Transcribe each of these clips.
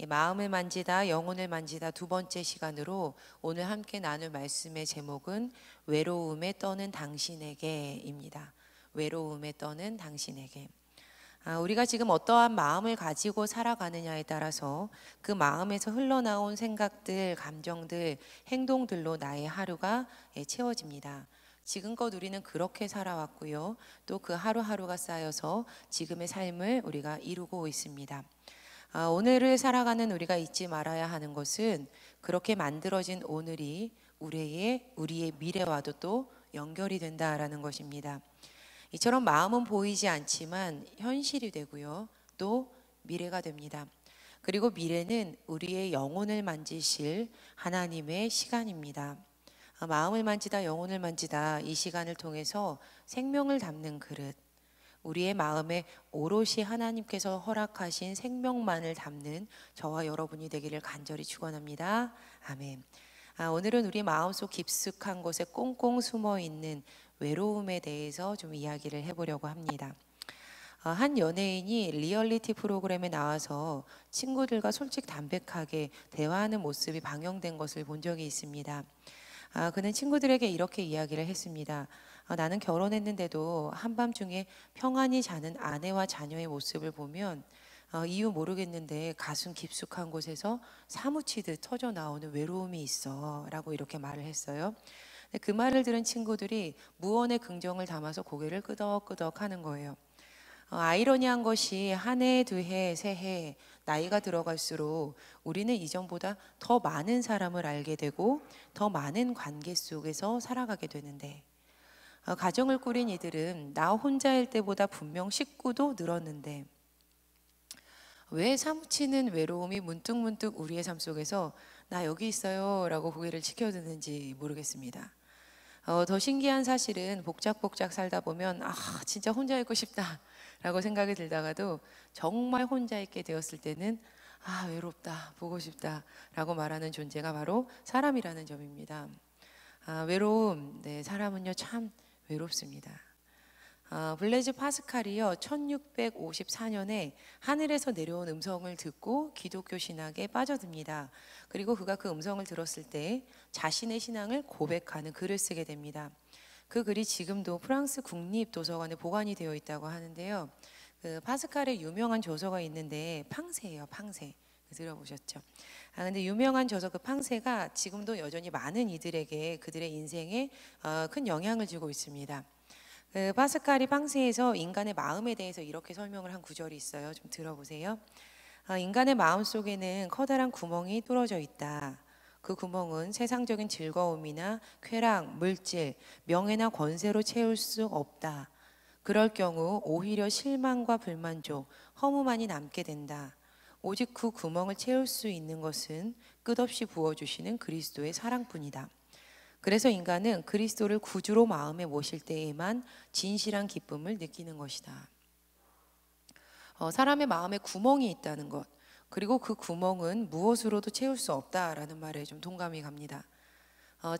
마음을 만지다 영혼을 만지다 두 번째 시간으로 오늘 함께 나눌 말씀의 제목은 외로움에 떠는 당신에게입니다. 외로움에 떠는 당신에게. 우리가 지금 어떠한 마음을 가지고 살아가느냐에 따라서 그 마음에서 흘러나온 생각들, 감정들, 행동들로 나의 하루가 채워집니다. 지금껏 우리는 그렇게 살아왔고요. 또 그 하루하루가 쌓여서 지금의 삶을 우리가 이루고 있습니다. 오늘을 살아가는 우리가 잊지 말아야 하는 것은 그렇게 만들어진 오늘이 우리의 미래와도 또 연결이 된다라는 것입니다. 이처럼 마음은 보이지 않지만 현실이 되고요. 또 미래가 됩니다. 그리고 미래는 우리의 영혼을 만지실 하나님의 시간입니다. 마음을 만지다 영혼을 만지다 이 시간을 통해서 생명을 담는 그릇, 우리의 마음에 오롯이 하나님께서 허락하신 생명만을 담는 저와 여러분이 되기를 간절히 축원합니다. 아멘. 오늘은 우리 마음속 깊숙한 곳에 꽁꽁 숨어 있는 외로움에 대해서 좀 이야기를 해보려고 합니다. 한 연예인이 리얼리티 프로그램에 나와서 친구들과 솔직담백하게 대화하는 모습이 방영된 것을 본 적이 있습니다. 그는 친구들에게 이렇게 이야기를 했습니다. 나는 결혼했는데도 한밤중에 평안히 자는 아내와 자녀의 모습을 보면 이유 모르겠는데 가슴 깊숙한 곳에서 사무치듯 터져 나오는 외로움이 있어 라고 이렇게 말을 했어요. 그 말을 들은 친구들이 무언의 긍정을 담아서 고개를 끄덕끄덕 하는 거예요. 아이러니한 것이 한 해, 두 해, 세 해 나이가 들어갈수록 우리는 이전보다 더 많은 사람을 알게 되고 더 많은 관계 속에서 살아가게 되는데, 가정을 꾸린 이들은 나 혼자일 때보다 분명 식구도 늘었는데 왜 사무치는 외로움이 문득문득 우리의 삶 속에서 나 여기 있어요 라고 고개를 치켜드는지 모르겠습니다. 더 신기한 사실은 복작복작 살다 보면 진짜 혼자 있고 싶다 라고 생각이 들다가도 정말 혼자 있게 되었을 때는 외롭다, 보고 싶다 라고 말하는 존재가 바로 사람이라는 점입니다. 외로움, 네, 사람은요 참 외롭습니다. 블레즈 파스칼이요 1654년에 하늘에서 내려온 음성을 듣고 기독교 신학에 빠져듭니다. 그리고 그가 그 음성을 들었을 때 자신의 신앙을 고백하는 글을 쓰게 됩니다. 그 글이 지금도 프랑스 국립도서관에 보관이 되어 있다고 하는데요. 그 파스칼의 유명한 저서가 있는데 팡세예요, 팡세. 들어보셨죠? 근데 유명한 저서 그 팡세가 지금도 여전히 많은 이들에게 그들의 인생에 큰 영향을 주고 있습니다. 그 파스칼이 팡세에서 인간의 마음에 대해서 이렇게 설명을 한 구절이 있어요. 좀 들어보세요. 인간의 마음 속에는 커다란 구멍이 뚫어져 있다. 그 구멍은 세상적인 즐거움이나 쾌락, 물질, 명예나 권세로 채울 수 없다. 그럴 경우 오히려 실망과 불만족, 허무만이 남게 된다. 오직 그 구멍을 채울 수 있는 것은 끝없이 부어주시는 그리스도의 사랑뿐이다. 그래서 인간은 그리스도를 구주로 마음에 모실 때에만 진실한 기쁨을 느끼는 것이다. 사람의 마음에 구멍이 있다는 것, 그리고 그 구멍은 무엇으로도 채울 수 없다라는 말에 좀 동감이 갑니다.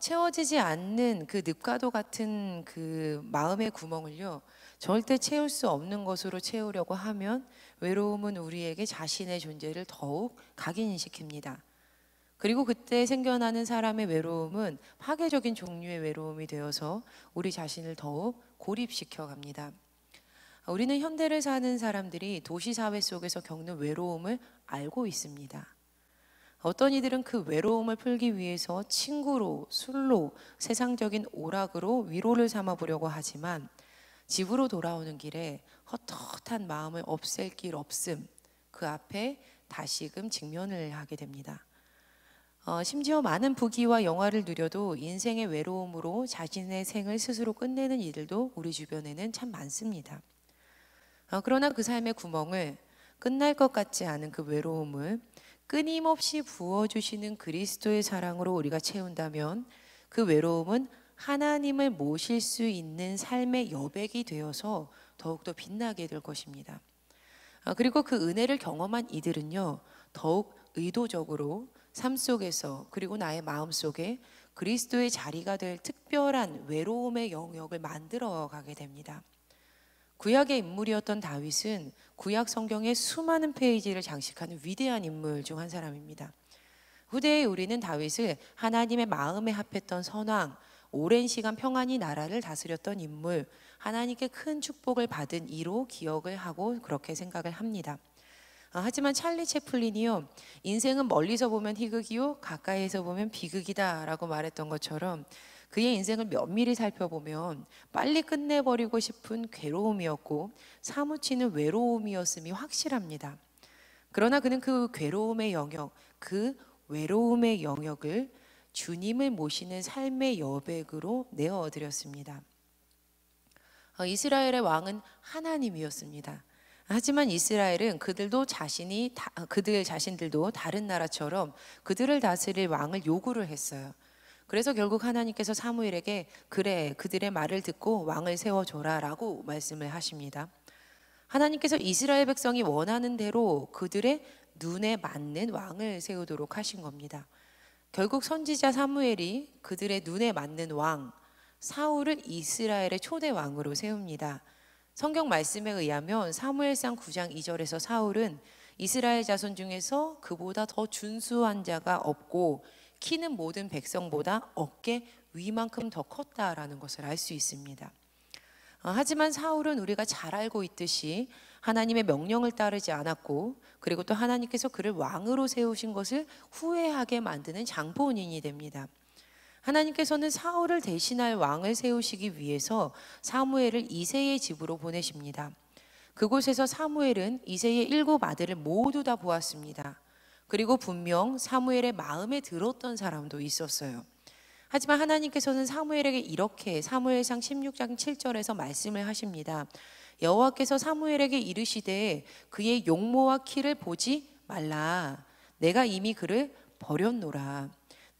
채워지지 않는 그 늪가도 같은 그 마음의 구멍을요 절대 채울 수 없는 것으로 채우려고 하면 외로움은 우리에게 자신의 존재를 더욱 각인시킵니다. 그리고 그때 생겨나는 사람의 외로움은 파괴적인 종류의 외로움이 되어서 우리 자신을 더욱 고립시켜 갑니다. 우리는 현대를 사는 사람들이 도시사회 속에서 겪는 외로움을 알고 있습니다. 어떤 이들은 그 외로움을 풀기 위해서 친구로, 술로, 세상적인 오락으로 위로를 삼아 보려고 하지만 집으로 돌아오는 길에 헛헛한 마음을 없앨 길 없음, 그 앞에 다시금 직면을 하게 됩니다. 심지어 많은 부귀와 영화를 누려도 인생의 외로움으로 자신의 생을 스스로 끝내는 이들도 우리 주변에는 참 많습니다. 그러나 그 삶의 구멍을, 끝날 것 같지 않은 그 외로움을 끊임없이 부어주시는 그리스도의 사랑으로 우리가 채운다면 그 외로움은 하나님을 모실 수 있는 삶의 여백이 되어서 더욱더 빛나게 될 것입니다. 그리고 그 은혜를 경험한 이들은요 더욱 의도적으로 삶 속에서 그리고 나의 마음 속에 그리스도의 자리가 될 특별한 외로움의 영역을 만들어 가게 됩니다. 구약의 인물이었던 다윗은 구약 성경의 수많은 페이지를 장식하는 위대한 인물 중 한 사람입니다. 후대에 우리는 다윗을 하나님의 마음에 합했던 선왕, 오랜 시간 평안히 나라를 다스렸던 인물, 하나님께 큰 축복을 받은 이로 기억을 하고 그렇게 생각을 합니다. 하지만 찰리 채플린이요, 인생은 멀리서 보면 희극이요 가까이에서 보면 비극이다 라고 말했던 것처럼 그의 인생을 면밀히 살펴보면 빨리 끝내버리고 싶은 괴로움이었고 사무치는 외로움이었음이 확실합니다. 그러나 그는 그 괴로움의 영역, 그 외로움의 영역을 주님을 모시는 삶의 여백으로 내어드렸습니다. 이스라엘의 왕은 하나님이었습니다. 하지만 이스라엘은 그들 자신들도 다른 나라처럼 그들을 다스릴 왕을 요구를 했어요. 그래서 결국 하나님께서 사무엘에게 그래, 그들의 말을 듣고 왕을 세워줘라 라고 말씀을 하십니다. 하나님께서 이스라엘 백성이 원하는 대로 그들의 눈에 맞는 왕을 세우도록 하신 겁니다. 결국 선지자 사무엘이 그들의 눈에 맞는 왕, 사울을 이스라엘의 초대 왕으로 세웁니다. 성경 말씀에 의하면 사무엘상 9장 2절에서 사울은 이스라엘 자손 중에서 그보다 더 준수한 자가 없고 키는 모든 백성보다 어깨 위만큼 더 컸다라는 것을 알 수 있습니다. 하지만 사울은 우리가 잘 알고 있듯이 하나님의 명령을 따르지 않았고, 그리고 또 하나님께서 그를 왕으로 세우신 것을 후회하게 만드는 장본인이 됩니다. 하나님께서는 사울을 대신할 왕을 세우시기 위해서 사무엘을 이새의 집으로 보내십니다. 그곳에서 사무엘은 이새의 7 아들을 모두 다 보았습니다. 그리고 분명 사무엘의 마음에 들었던 사람도 있었어요. 하지만 하나님께서는 사무엘에게 이렇게 사무엘상 16장 7절에서 말씀을 하십니다. 여호와께서 사무엘에게 이르시되 그의 용모와 키를 보지 말라. 내가 이미 그를 버렸노라.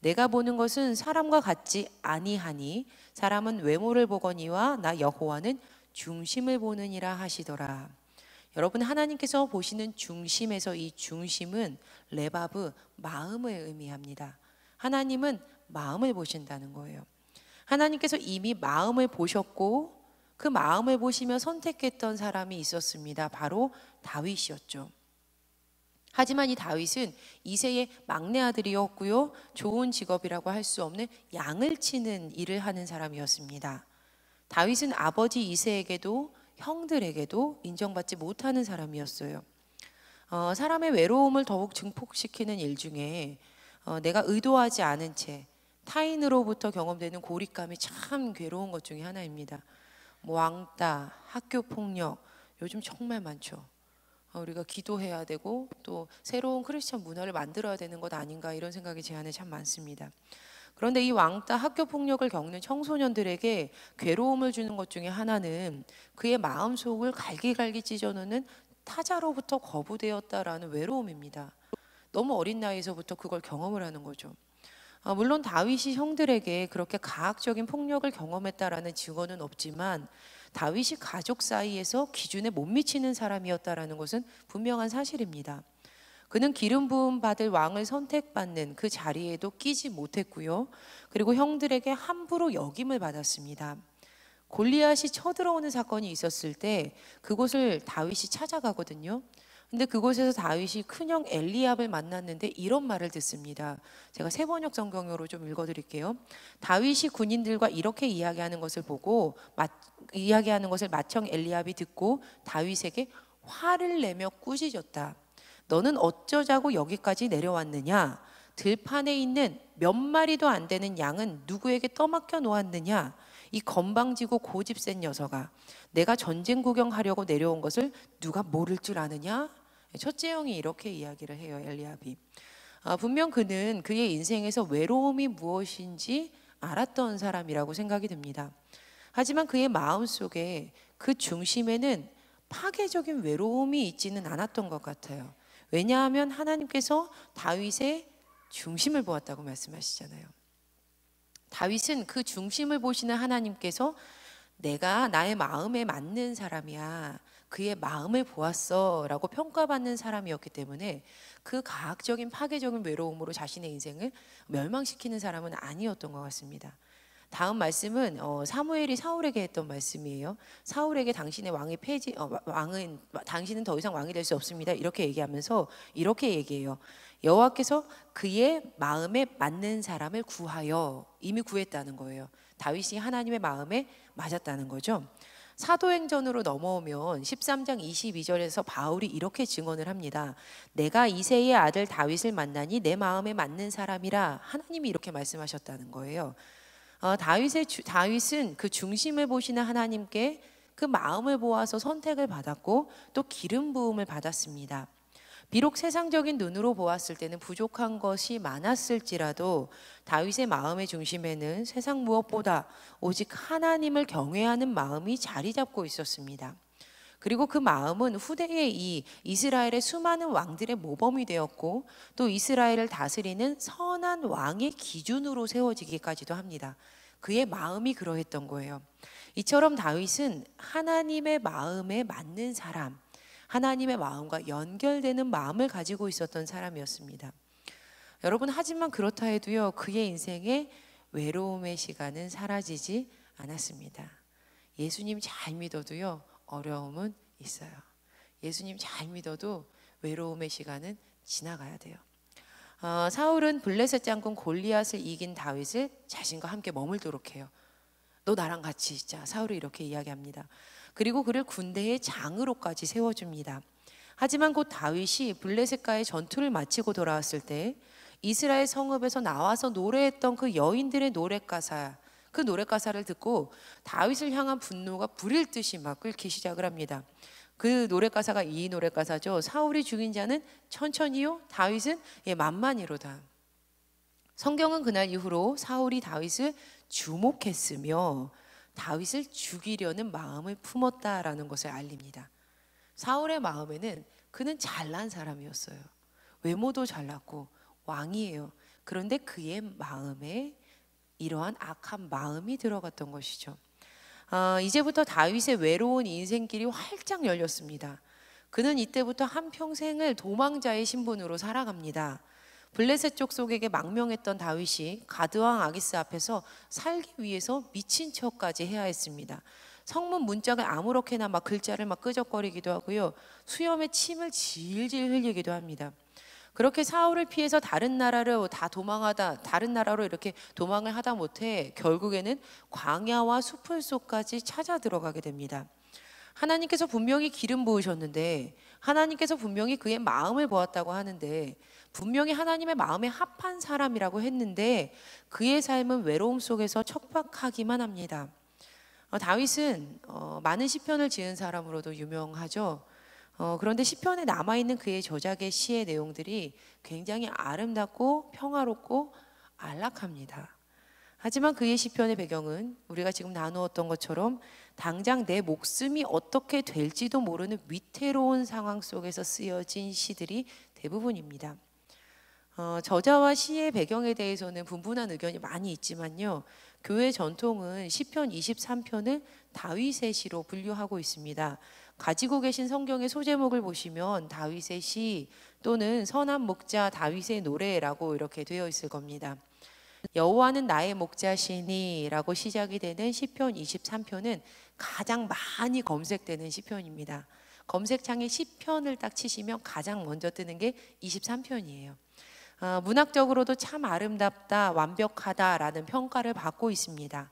내가 보는 것은 사람과 같지 아니하니 사람은 외모를 보거니와 나 여호와는 중심을 보느니라 하시더라. 여러분, 하나님께서 보시는 중심에서 이 중심은 레바브, 마음을 의미합니다. 하나님은 마음을 보신다는 거예요. 하나님께서 이미 마음을 보셨고 그 마음을 보시며 선택했던 사람이 있었습니다. 바로 다윗이었죠. 하지만 이 다윗은 이새의 막내 아들이었고요, 좋은 직업이라고 할 수 없는 양을 치는 일을 하는 사람이었습니다. 다윗은 아버지 이새에게도 형들에게도 인정받지 못하는 사람이었어요. 사람의 외로움을 더욱 증폭시키는 일 중에 내가 의도하지 않은 채 타인으로부터 경험되는 고립감이 참 괴로운 것 중에 하나입니다. 왕따, 학교 폭력, 요즘 정말 많죠. 우리가 기도해야 되고 또 새로운 크리스천 문화를 만들어야 되는 것 아닌가, 이런 생각이 제 안에 참 많습니다. 그런데 이 왕따, 학교 폭력을 겪는 청소년들에게 괴로움을 주는 것 중에 하나는 그의 마음속을 갈기갈기 찢어놓는 타자로부터 거부되었다라는 외로움입니다. 너무 어린 나이에서부터 그걸 경험을 하는 거죠. 물론 다윗이 형들에게 그렇게 가학적인 폭력을 경험했다라는 증언은 없지만 다윗이 가족 사이에서 기준에 못 미치는 사람이었다라는 것은 분명한 사실입니다. 그는 기름 부음 받을 왕을 선택받는 그 자리에도 끼지 못했고요. 그리고 형들에게 함부로 역임을 받았습니다. 골리앗이 쳐들어오는 사건이 있었을 때 그곳을 다윗이 찾아가거든요. 근데 그곳에서 다윗이 큰형 엘리압을 만났는데 이런 말을 듣습니다. 제가 세번역 성경으로 좀 읽어드릴게요. 다윗이 군인들과 이렇게 이야기하는 것을 맏형 엘리압이 듣고 다윗에게 화를 내며 꾸짖었다. 너는 어쩌자고 여기까지 내려왔느냐? 들판에 있는 몇 마리도 안 되는 양은 누구에게 떠맡겨 놓았느냐? 이 건방지고 고집센 녀석아, 내가 전쟁 구경하려고 내려온 것을 누가 모를 줄 아느냐? 첫째 형이 이렇게 이야기를 해요, 엘리압이. 분명 그는 그의 인생에서 외로움이 무엇인지 알았던 사람이라고 생각이 듭니다. 하지만 그의 마음속에 그 중심에는 파괴적인 외로움이 있지는 않았던 것 같아요. 왜냐하면 하나님께서 다윗의 중심을 보았다고 말씀하시잖아요. 다윗은 그 중심을 보시는 하나님께서 내가 나의 마음에 맞는 사람이야, 그의 마음을 보았어 라고 평가받는 사람이었기 때문에 그 가학적인 파괴적인 외로움으로 자신의 인생을 멸망시키는 사람은 아니었던 것 같습니다. 다음 말씀은 사무엘이 사울에게 했던 말씀이에요. 사울에게 당신의 왕이 왕은 당신은 더 이상 왕이 될 수 없습니다. 이렇게 얘기하면서 이렇게 얘기해요. 여호와께서 그의 마음에 맞는 사람을 구하여, 이미 구했다는 거예요. 다윗이 하나님의 마음에 맞았다는 거죠. 사도행전으로 넘어오면 13장 22절에서 바울이 이렇게 증언을 합니다. 내가 이새의 아들 다윗을 만나니 내 마음에 맞는 사람이라, 하나님이 이렇게 말씀하셨다는 거예요. 다윗은 그 중심을 보시는 하나님께 그 마음을 보아서 선택을 받았고 또 기름 부음을 받았습니다. 비록 세상적인 눈으로 보았을 때는 부족한 것이 많았을지라도 다윗의 마음의 중심에는 세상 무엇보다 오직 하나님을 경외하는 마음이 자리 잡고 있었습니다. 그리고 그 마음은 후대에 이 이스라엘의 수많은 왕들의 모범이 되었고 또 이스라엘을 다스리는 선한 왕의 기준으로 세워지기까지도 합니다. 그의 마음이 그러했던 거예요. 이처럼 다윗은 하나님의 마음에 맞는 사람, 하나님의 마음과 연결되는 마음을 가지고 있었던 사람이었습니다. 여러분, 하지만 그렇다 해도요, 그의 인생에 외로움의 시간은 사라지지 않았습니다. 예수님 잘 믿어도요, 어려움은 있어요. 예수님 잘 믿어도 외로움의 시간은 지나가야 돼요. 사울은 블레셋 장군 골리앗을 이긴 다윗을 자신과 함께 머물도록 해요. 너 나랑 같이 있자. 사울이 이렇게 이야기합니다. 그리고 그를 군대의 장으로까지 세워줍니다. 하지만 곧 다윗이 블레셋과의 전투를 마치고 돌아왔을 때 이스라엘 성읍에서 나와서 노래했던 그 여인들의 그 노랫가사를 듣고 다윗을 향한 분노가 불일 듯이 막 끓기 시작을 합니다. 그 노랫가사가 이 노랫가사죠. 사울이 죽인 자는 천천히요, 다윗은 만만히로다. 성경은 그날 이후로 사울이 다윗을 주목했으며 다윗을 죽이려는 마음을 품었다라는 것을 알립니다. 사울의 마음에는 그는 잘난 사람이었어요. 외모도 잘났고 왕이에요. 그런데 그의 마음에 이러한 악한 마음이 들어갔던 것이죠. 이제부터 다윗의 외로운 인생길이 활짝 열렸습니다. 그는 이때부터 한평생을 도망자의 신분으로 살아갑니다. 블레셋 족속에게 망명했던 다윗이 가드왕 아기스 앞에서 살기 위해서 미친 척까지 해야 했습니다. 성문 문짝을 아무렇게나 막 글자를 막 끄적거리기도 하고요, 수염에 침을 질질 흘리기도 합니다. 그렇게 사울을 피해서 다른 나라로 이렇게 도망을 하다 못해 결국에는 광야와 수풀 속까지 찾아 들어가게 됩니다. 하나님께서 분명히 기름 부으셨는데, 하나님께서 분명히 그의 마음을 보았다고 하는데, 분명히 하나님의 마음에 합한 사람이라고 했는데 그의 삶은 외로움 속에서 척박하기만 합니다. 다윗은 많은 시편을 지은 사람으로도 유명하죠. 그런데 시편에 남아있는 그의 저작의 시의 내용들이 굉장히 아름답고 평화롭고 안락합니다. 하지만 그의 시편의 배경은 우리가 지금 나누었던 것처럼 당장 내 목숨이 어떻게 될지도 모르는 위태로운 상황 속에서 쓰여진 시들이 대부분입니다. 저자와 시의 배경에 대해서는 분분한 의견이 많이 있지만요, 교회 전통은 시편 23편을 다윗의 시로 분류하고 있습니다. 가지고 계신 성경의 소제목을 보시면 다윗의 시 또는 선한 목자 다윗의 노래라고 이렇게 되어 있을 겁니다. 여호와는 나의 목자시니 라고 시작이 되는 시편 23편은 가장 많이 검색되는 시편입니다. 검색창에 시편을 딱 치시면 가장 먼저 뜨는 게 23편이에요. 문학적으로도 참 아름답다, 완벽하다라는 평가를 받고 있습니다.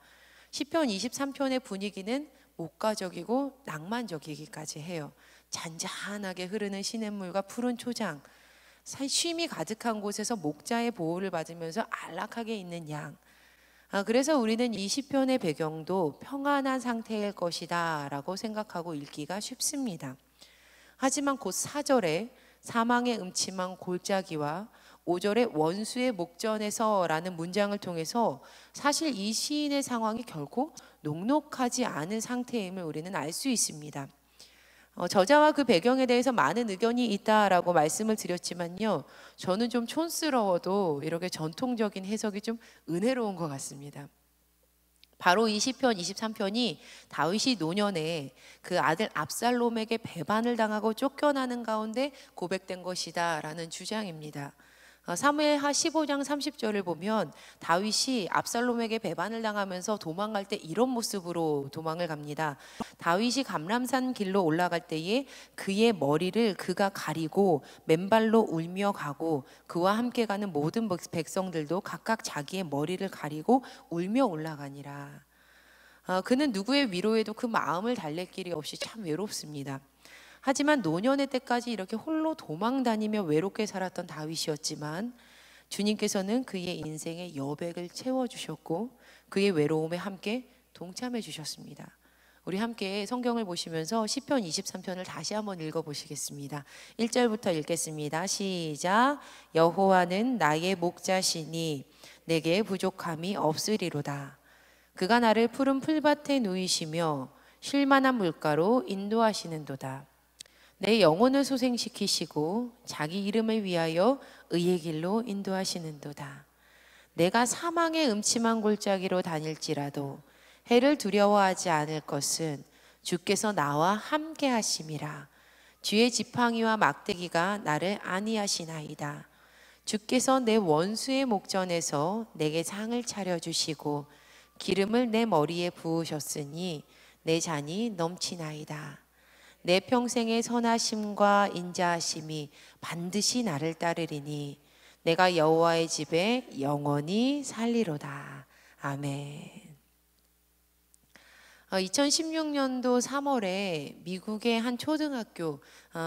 시편 23편의 분위기는 목가적이고 낭만적이기까지 해요. 잔잔하게 흐르는 시냇물과 푸른 초장, 쉼이 가득한 곳에서 목자의 보호를 받으면서 안락하게 있는 양. 그래서 우리는 이 시편의 배경도 평안한 상태일 것이다 라고 생각하고 읽기가 쉽습니다. 하지만 곧 4절에 사망의 음침한 골짜기와 5절에 원수의 목전에서 라는 문장을 통해서 사실 이 시인의 상황이 결코 녹록하지 않은 상태임을 우리는 알 수 있습니다. 저자와 그 배경에 대해서 많은 의견이 있다라고 말씀을 드렸지만요, 저는 좀 촌스러워도 이렇게 전통적인 해석이 좀 은혜로운 것 같습니다. 바로 이 시편 23편이 다윗이 노년에 그 아들 압살롬에게 배반을 당하고 쫓겨나는 가운데 고백된 것이다 라는 주장입니다. 사무엘하 15장 30절을 보면 다윗이 압살롬에게 배반을 당하면서 도망갈 때 이런 모습으로 도망을 갑니다. 다윗이 감람산 길로 올라갈 때에 그의 머리를 그가 가리고 맨발로 울며 가고 그와 함께 가는 모든 백성들도 각각 자기의 머리를 가리고 울며 올라가니라. 그는 누구의 위로에도 그 마음을 달랠 길이 없이 참 외롭습니다. 하지만 노년의 때까지 이렇게 홀로 도망 다니며 외롭게 살았던 다윗이었지만 주님께서는 그의 인생의 여백을 채워주셨고 그의 외로움에 함께 동참해 주셨습니다. 우리 함께 성경을 보시면서 시편 23편을 다시 한번 읽어보시겠습니다. 1절부터 읽겠습니다. 시작. 여호와는 나의 목자시니 내게 부족함이 없으리로다. 그가 나를 푸른 풀밭에 누이시며 쉴만한 물가로 인도하시는도다. 내 영혼을 소생시키시고 자기 이름을 위하여 의의 길로 인도하시는도다. 내가 사망의 음침한 골짜기로 다닐지라도 해를 두려워하지 않을 것은 주께서 나와 함께 하심이라. 주의 지팡이와 막대기가 나를 안위하시나이다. 주께서 내 원수의 목전에서 내게 상을 차려주시고 기름을 내 머리에 부으셨으니 내 잔이 넘치나이다. 내 평생의 선하심과 인자하심이 반드시 나를 따르리니 내가 여호와의 집에 영원히 살리로다. 아멘. 2016년도 3월에 미국의 한 초등학교,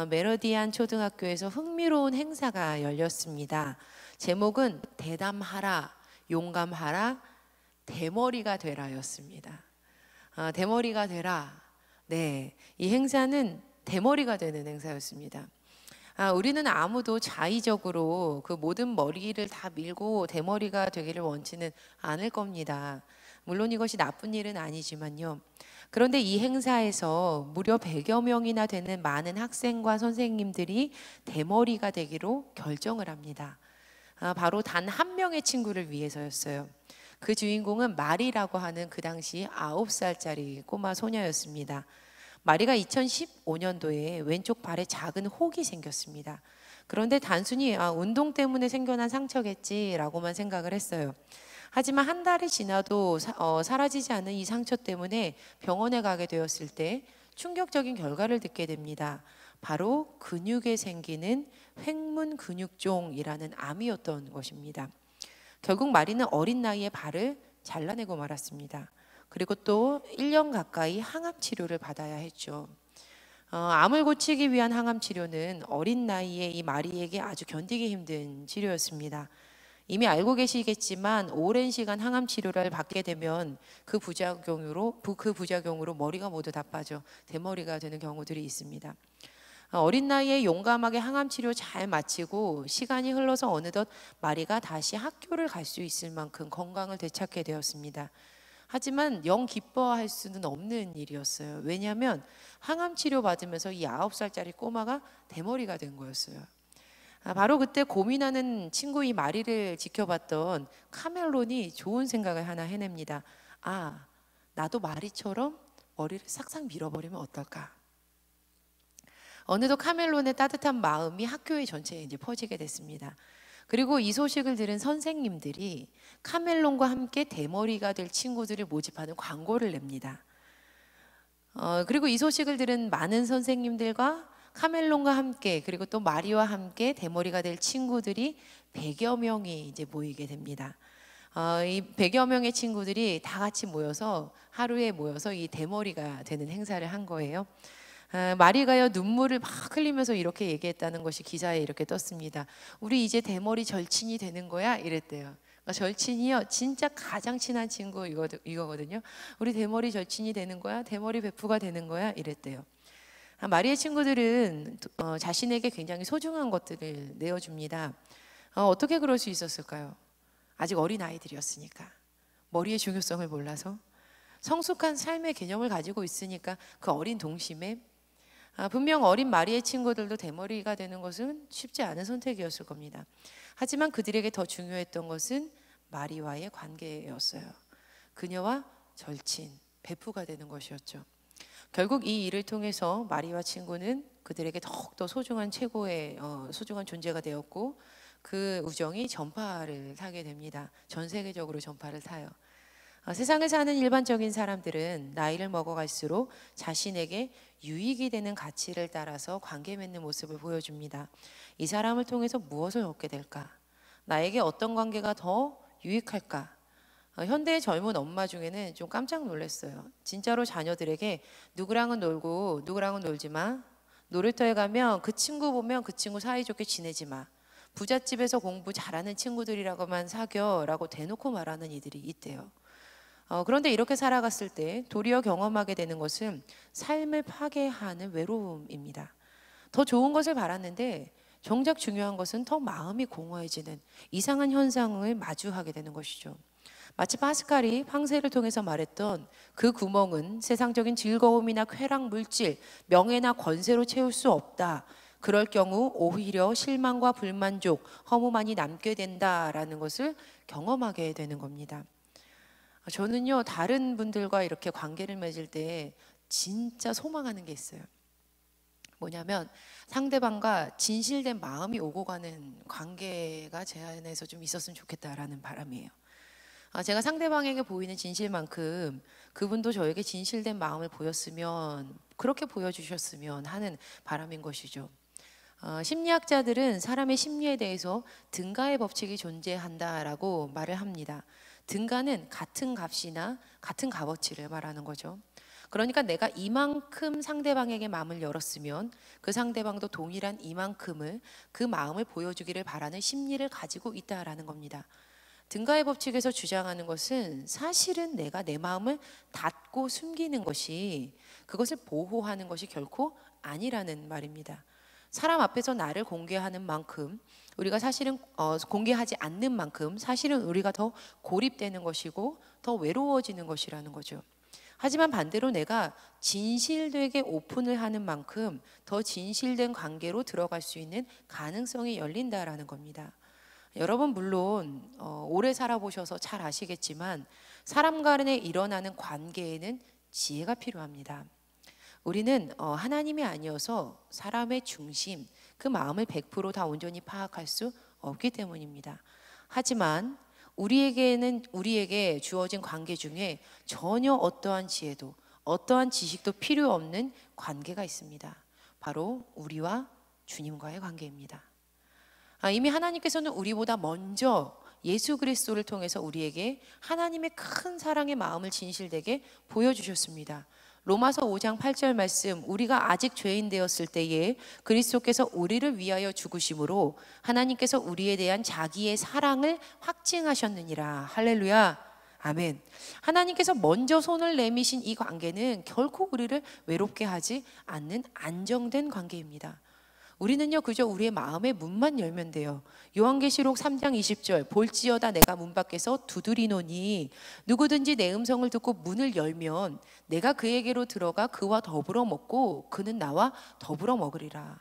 메러디안 초등학교에서 흥미로운 행사가 열렸습니다. 제목은 대담하라, 용감하라, 대머리가 되라였습니다. 대머리가 되라. 네, 이 행사는 대머리가 되는 행사였습니다. 우리는 아무도 자의적으로 그 모든 머리를 다 밀고 대머리가 되기를 원치는 않을 겁니다. 물론 이것이 나쁜 일은 아니지만요. 그런데 이 행사에서 무려 100여 명이나 되는 많은 학생과 선생님들이 대머리가 되기로 결정을 합니다. 바로 단 한 명의 친구를 위해서였어요. 그 주인공은 마리라고 하는 그 당시 9살짜리 꼬마 소녀였습니다. 마리가 2015년도에 왼쪽 발에 작은 혹이 생겼습니다. 그런데 단순히 운동 때문에 생겨난 상처겠지라고만 생각을 했어요. 하지만 한 달이 지나도 사라지지 않는 이 상처 때문에 병원에 가게 되었을 때 충격적인 결과를 듣게 됩니다. 바로 근육에 생기는 횡문 근육종이라는 암이었던 것입니다. 결국 마리는 어린 나이에 발을 잘라내고 말았습니다. 그리고 또 1년 가까이 항암 치료를 받아야 했죠. 암을 고치기 위한 항암 치료는 어린 나이에 이 마리에게 아주 견디기 힘든 치료였습니다. 이미 알고 계시겠지만 오랜 시간 항암 치료를 받게 되면 그 부작용으로 머리가 모두 다 빠져 대머리가 되는 경우들이 있습니다. 어린 나이에 용감하게 항암 치료 잘 마치고 시간이 흘러서 어느덧 마리가 다시 학교를 갈 수 있을 만큼 건강을 되찾게 되었습니다. 하지만 영 기뻐할 수는 없는 일이었어요. 왜냐하면 항암 치료 받으면서 이 9살짜리 꼬마가 대머리가 된 거였어요. 바로 그때 고민하는 친구 이 마리를 지켜봤던 카멜론이 좋은 생각을 하나 해냅니다. 나도 마리처럼 머리를 싹싹 밀어버리면 어떨까? 어느덧 카멜론의 따뜻한 마음이 학교의 전체에 이제 퍼지게 됐습니다. 그리고 이 소식을 들은 선생님들이 카멜론과 함께 대머리가 될 친구들을 모집하는 광고를 냅니다. 그리고 이 소식을 들은 많은 선생님들과 카멜론과 함께 그리고 또 마리와 함께 대머리가 될 친구들이 100여 명이 이제 모이게 됩니다. 이 100여 명의 친구들이 다 같이 모여서 하루에 모여서 이 대머리가 되는 행사를 한 거예요. 마리가요 눈물을 막 흘리면서 이렇게 얘기했다는 것이 기사에 이렇게 떴습니다. 우리 이제 대머리 절친이 되는 거야 이랬대요. 그러니까 절친이요 진짜 가장 친한 친구 이거거든요. 우리 대머리 절친이 되는 거야, 대머리 베프가 되는 거야 이랬대요. 마리의 친구들은 자신에게 굉장히 소중한 것들을 내어줍니다. 어떻게 그럴 수 있었을까요? 아직 어린 아이들이었으니까, 머리의 중요성을 몰라서, 성숙한 삶의 개념을 가지고 있으니까 그 어린 동심에 분명 어린 마리의 친구들도 대머리가 되는 것은 쉽지 않은 선택이었을 겁니다. 하지만 그들에게 더 중요했던 것은 마리와의 관계였어요. 그녀와 절친, 베프가 되는 것이었죠. 결국 이 일을 통해서 마리와 친구는 그들에게 더욱더 소중한 최고의 소중한 존재가 되었고 그 우정이 전파를 타게 됩니다. 전 세계적으로 전파를 타요. 세상을 사는 일반적인 사람들은 나이를 먹어갈수록 자신에게 유익이 되는 가치를 따라서 관계 맺는 모습을 보여줍니다. 이 사람을 통해서 무엇을 얻게 될까? 나에게 어떤 관계가 더 유익할까? 현대의 젊은 엄마 중에는 좀 깜짝 놀랐어요. 진짜로 자녀들에게 누구랑은 놀고 누구랑은 놀지 마. 놀이터에 가면 그 친구 보면 그 친구 사이좋게 지내지 마. 부잣집에서 공부 잘하는 친구들이라고만 사겨라고 대놓고 말하는 이들이 있대요. 그런데 이렇게 살아갔을 때 도리어 경험하게 되는 것은 삶을 파괴하는 외로움입니다. 더 좋은 것을 바랐는데 정작 중요한 것은 더 마음이 공허해지는 이상한 현상을 마주하게 되는 것이죠. 마치 파스칼이 황새를 통해서 말했던 그 구멍은 세상적인 즐거움이나 쾌락, 물질, 명예나 권세로 채울 수 없다. 그럴 경우 오히려 실망과 불만족, 허무만이 남게 된다라는 것을 경험하게 되는 겁니다. 저는요, 다른 분들과 이렇게 관계를 맺을 때 진짜 소망하는 게 있어요. 뭐냐면 상대방과 진실된 마음이 오고 가는 관계가 제 안에서 좀 있었으면 좋겠다라는 바람이에요. 제가 상대방에게 보이는 진실만큼 그분도 저에게 진실된 마음을 보였으면, 그렇게 보여주셨으면 하는 바람인 것이죠. 심리학자들은 사람의 심리에 대해서 등가의 법칙이 존재한다라고 말을 합니다. 등가는 같은 값이나 같은 값어치를 말하는 거죠. 그러니까 내가 이만큼 상대방에게 마음을 열었으면 그 상대방도 동일한 이만큼을, 그 마음을 보여주기를 바라는 심리를 가지고 있다라는 겁니다. 등가의 법칙에서 주장하는 것은 사실은 내가 내 마음을 닫고 숨기는 것이, 그것을 보호하는 것이 결코 아니라는 말입니다. 사람 앞에서 나를 공개하는 만큼, 우리가 사실은 공개하지 않는 만큼 사실은 우리가 더 고립되는 것이고 더 외로워지는 것이라는 거죠. 하지만 반대로 내가 진실되게 오픈을 하는 만큼 더 진실된 관계로 들어갈 수 있는 가능성이 열린다라는 겁니다. 여러분 물론 오래 살아보셔서 잘 아시겠지만 사람 간에 일어나는 관계에는 지혜가 필요합니다. 우리는 하나님이 아니어서 사람의 중심, 그 마음을 100% 다 온전히 파악할 수 없기 때문입니다. 하지만 우리에게 주어진 관계 중에 전혀 어떠한 지혜도 어떠한 지식도 필요 없는 관계가 있습니다. 바로 우리와 주님과의 관계입니다. 이미 하나님께서는 우리보다 먼저 예수 그리스도를 통해서 우리에게 하나님의 큰 사랑의 마음을 진실되게 보여주셨습니다. 로마서 5장 8절 말씀, 우리가 아직 죄인 되었을 때에 그리스도께서 우리를 위하여 죽으심으로 하나님께서 우리에 대한 자기의 사랑을 확증하셨느니라. 할렐루야, 아멘. 하나님께서 먼저 손을 내미신 이 관계는 결코 우리를 외롭게 하지 않는 안정된 관계입니다. 우리는요 그저 우리의 마음의 문만 열면 돼요. 요한계시록 3장 20절, 볼지어다 내가 문 밖에서 두드리노니 누구든지 내 음성을 듣고 문을 열면 내가 그에게로 들어가 그와 더불어 먹고 그는 나와 더불어 먹으리라.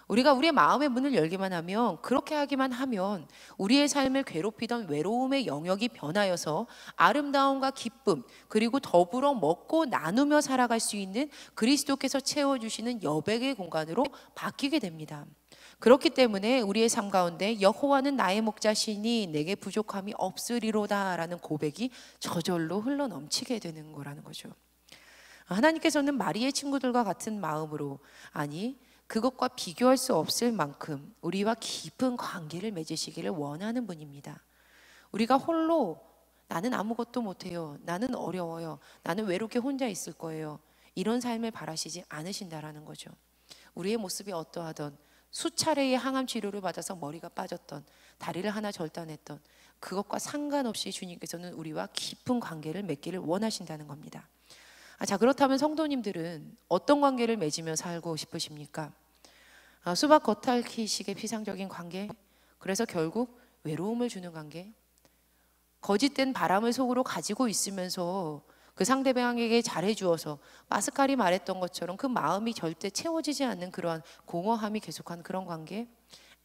우리가 우리의 마음의 문을 열기만 하면, 그렇게 하기만 하면 우리의 삶을 괴롭히던 외로움의 영역이 변하여서 아름다움과 기쁨, 그리고 더불어 먹고 나누며 살아갈 수 있는 그리스도께서 채워주시는 여백의 공간으로 바뀌게 됩니다. 그렇기 때문에 우리의 삶 가운데 여호와는 나의 목자시니 내게 부족함이 없으리로다 라는 고백이 저절로 흘러넘치게 되는 거라는 거죠. 하나님께서는 마리의 친구들과 같은 마음으로, 아니 그것과 비교할 수 없을 만큼 우리와 깊은 관계를 맺으시기를 원하는 분입니다. 우리가 홀로 나는 아무것도 못해요, 나는 어려워요, 나는 외롭게 혼자 있을 거예요, 이런 삶을 바라시지 않으신다라는 거죠. 우리의 모습이 어떠하던, 수차례의 항암 치료를 받아서 머리가 빠졌던, 다리를 하나 절단했던, 그것과 상관없이 주님께서는 우리와 깊은 관계를 맺기를 원하신다는 겁니다. 자, 그렇다면 성도님들은 어떤 관계를 맺으며 살고 싶으십니까? 수박 겉핥기식의 피상적인 관계? 그래서 결국 외로움을 주는 관계? 거짓된 바람을 속으로 가지고 있으면서 그 상대방에게 잘해주어서 파스칼이 말했던 것처럼 그 마음이 절대 채워지지 않는 그러한 공허함이 계속한 그런 관계?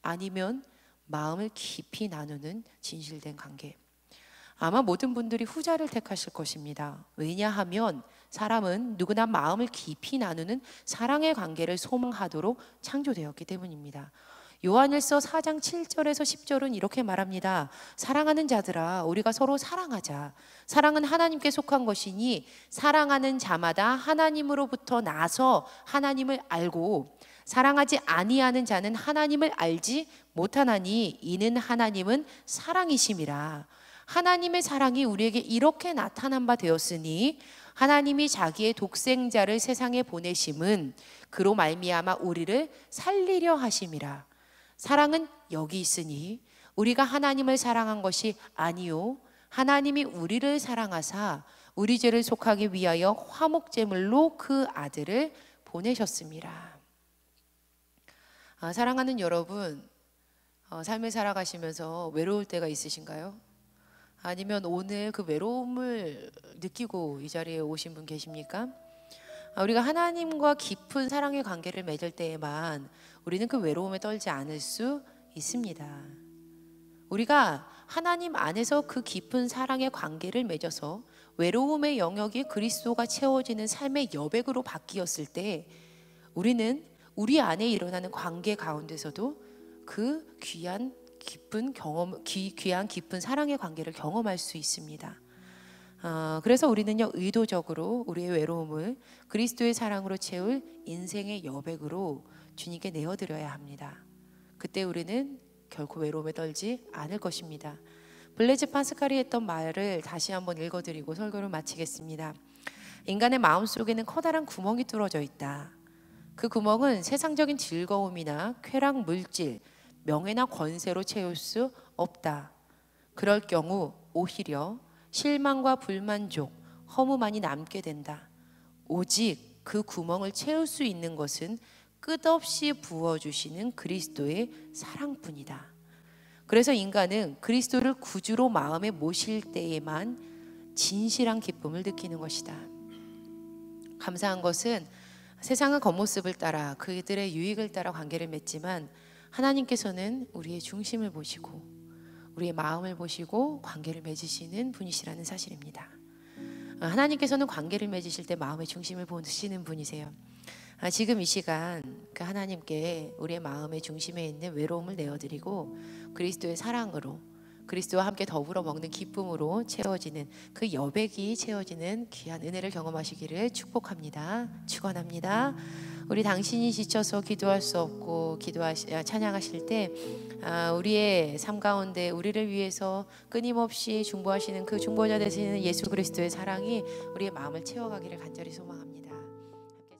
아니면 마음을 깊이 나누는 진실된 관계? 아마 모든 분들이 후자를 택하실 것입니다. 왜냐하면 사람은 누구나 마음을 깊이 나누는 사랑의 관계를 소망하도록 창조되었기 때문입니다. 요한일서 4장 7절에서 10절은 이렇게 말합니다. 사랑하는 자들아, 우리가 서로 사랑하자. 사랑은 하나님께 속한 것이니 사랑하는 자마다 하나님으로부터 나서 하나님을 알고 사랑하지 아니하는 자는 하나님을 알지 못하나니 이는 하나님은 사랑이심이라. 하나님의 사랑이 우리에게 이렇게 나타난 바 되었으니 하나님이 자기의 독생자를 세상에 보내심은 그로 말미암아 우리를 살리려 하심이라. 사랑은 여기 있으니 우리가 하나님을 사랑한 것이 아니요 하나님이 우리를 사랑하사 우리 죄를 속하기 위하여 화목제물로 그 아들을 보내셨습니다. 사랑하는 여러분, 삶을 살아가시면서 외로울 때가 있으신가요? 아니면 오늘 그 외로움을 느끼고 이 자리에 오신 분 계십니까? 우리가 하나님과 깊은 사랑의 관계를 맺을 때에만 우리는 그 외로움에 떨지 않을 수 있습니다. 우리가 하나님 안에서 그 깊은 사랑의 관계를 맺어서 외로움의 영역이 그리스도가 채워지는 삶의 여백으로 바뀌었을 때 우리는 우리 안에 일어나는 관계 가운데서도 그 귀한 깊은 사랑의 관계를 경험할 수 있습니다. 그래서 우리는요 의도적으로 우리의 외로움을 그리스도의 사랑으로 채울 인생의 여백으로 주님께 내어드려야 합니다. 그때 우리는 결코 외로움에 떨지 않을 것입니다. 블레즈 파스칼이 했던 말을 다시 한번 읽어드리고 설교를 마치겠습니다. 인간의 마음속에는 커다란 구멍이 뚫어져 있다. 그 구멍은 세상적인 즐거움이나 쾌락 물질, 명예나 권세로 채울 수 없다. 그럴 경우 오히려 실망과 불만족, 허무만이 남게 된다. 오직 그 구멍을 채울 수 있는 것은 끝없이 부어주시는 그리스도의 사랑뿐이다. 그래서 인간은 그리스도를 구주로 마음에 모실 때에만 진실한 기쁨을 느끼는 것이다. 감사한 것은 세상은 겉모습을 따라 그들의 유익을 따라 관계를 맺지만 하나님께서는 우리의 중심을 보시고 우리의 마음을 보시고 관계를 맺으시는 분이시라는 사실입니다. 하나님께서는 관계를 맺으실 때 마음의 중심을 보시는 분이세요. 지금 이 시간 그 하나님께 우리의 마음의 중심에 있는 외로움을 내어드리고 그리스도의 사랑으로 그리스도와 함께 더불어 먹는 기쁨으로 채워지는 그 여백이 채워지는 귀한 은혜를 경험하시기를 축복합니다. 축원합니다. 우리 당신이 지쳐서 기도할 수 없고 찬양하실 때 우리의 삶 가운데 우리를 위해서 끊임없이 중보하시는 그 중보자 되시는 예수 그리스도의 사랑이 우리의 마음을 채워가기를 간절히 소망합니다.